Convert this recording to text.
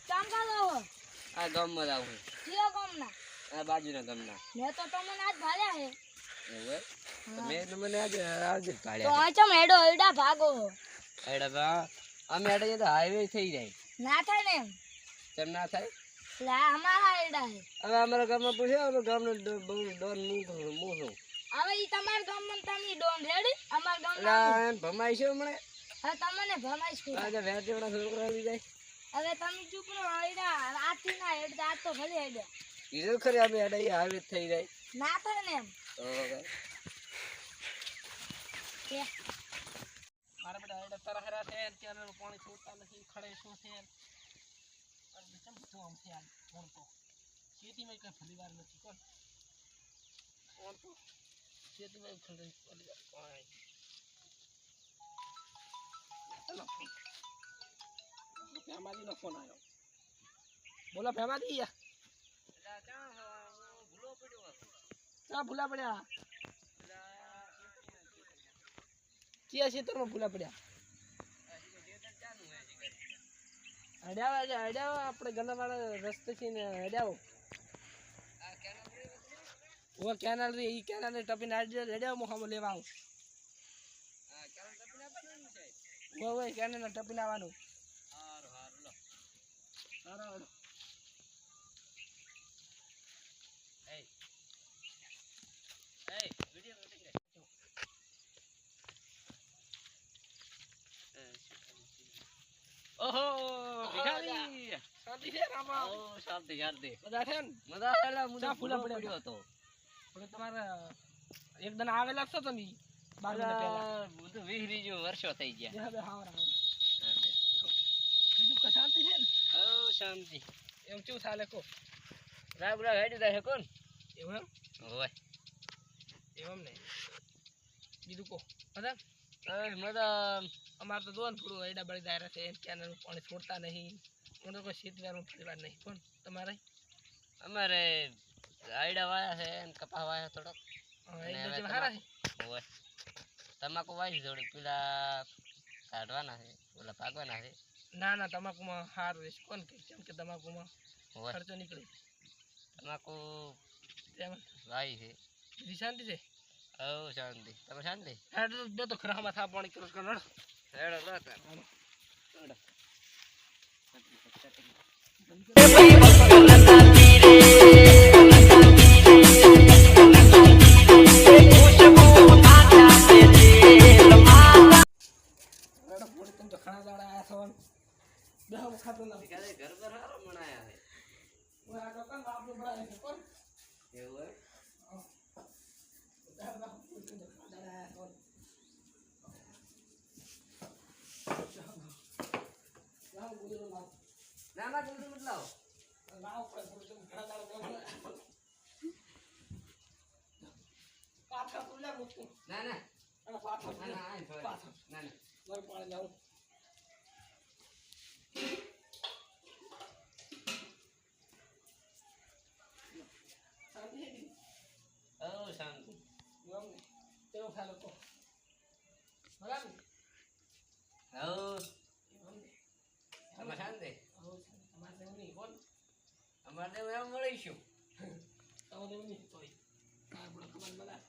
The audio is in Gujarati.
કામ કરો આ ગામમાં આવું કયો ગામના આ બાજુના ગામના મેં તો તમને આજ ભાળ્યા હે એવું તો મેં તમને આજે તો ભાડ્યા આ ચમ હેડો હેડા ભાગો એડા બા અમે એડા તો હાઈવે થઈ જાય ના થાય ને એમ કેમ ના થાય લા અમારા હેડા હે હવે અમારા ગામમાં પૂછ્યો હવે ગામનો બહુ ડોન મૂકું હવે ઈ તમાર ગામમાં તમે ડોન રેડી અમાર ગામમાં એટલે એમ ભમાઈ છે હમણે હવે તમને ભમાઈશ કરું આજે વેચેવડા છોકરા આવી જાય હવે તમે ચૂપ રહો હેડા આથી ના હેડતા આ તો ભલે હેડ્યા કીધું ખરી અમે એડા હાઈવે થઈ જાય ના થાય ને એમ તો કે મારા બેટા એડા તરહરા છે ત્યારે પાણી છોડતા નથી ખડે શું છે અને કેમ બધું આમ છે કોણ તો ખેતીમાં કઈ ફરીવાર નથી કોણ તો ખેતીમાં ફરીવાર પાણી હેલો ફેમાજીનો ફોન આવ્યો બોલો ફેમાજી ક્યાં ભૂલા પડ્યા ક્યાં ખેતરમાં ભૂલા પડ્યા હડ્યાવો આપણે ગલાવાળા રસ્તે છે ને હડ્યાવો ઓ કેનાલ રે ઈ કેનાલ ને ટપીને હડ્યાવો મોહામાં લેવા આવું ઓય કેનાલ ને ટપીને આવવાનું હારું ઓહો ભિખારી શાંતિ છે રામા ઓ શાંતિ બધા છે ને મજા આવેલા મુદા ફૂલા પડ્યો હતો પણ તમારે એક દન આવેલા છો તમે 12 મહિના પહેલા બધું વિહરી જો વર્ષો થઈ ગયા હવે હાવરા બીજું કા શાંતિ છે ને ઓ શાંતિ એમ કેવું ચાલે કો રાબરા હેડી દે કોણ એવું એમ હોય એમ ને બીજું કો મજા મજા અમારે તો દોન થોડું એડા બળી દાયરા છે કેનાલ પાણી છોડતા નહીં મને કોઈ શીતવાળું પરિવાર નહીં પણ તમારે અમારે આયડા વાયા છે ને કપા વાયા થોડોક તમાકુ વાવી થોડીક પેલા કાઢવાના છે પેલા ભાગવાના છે ના ના તમાકુમાં સારું રહેશે કોણ કે કેમ કે તમાકુમાં ખર્ચો નીકળે તમાકુ વાવી છે બીજી શાંતિ છે ઓ શાંતિ તમે શાંતિ હેડ દો તો ખરામાં થા પાણી કરો હેડો ના ના જલ્દી મત લાવો લાવો ઘણા દાડા પાછા બોલ્યા મુકતો ના ના અને પાછા ના ના પાછા ના ના મારે પાણી લાવો શાંતિ હે ઓ શાંતિ એમ કેવો ખાલો તો બરાબર ઓ તમે શાંતિ અમારે નહીં કોણ અમારે એમ મળીશું તમે નહીં તોય આપણે ખબર બધા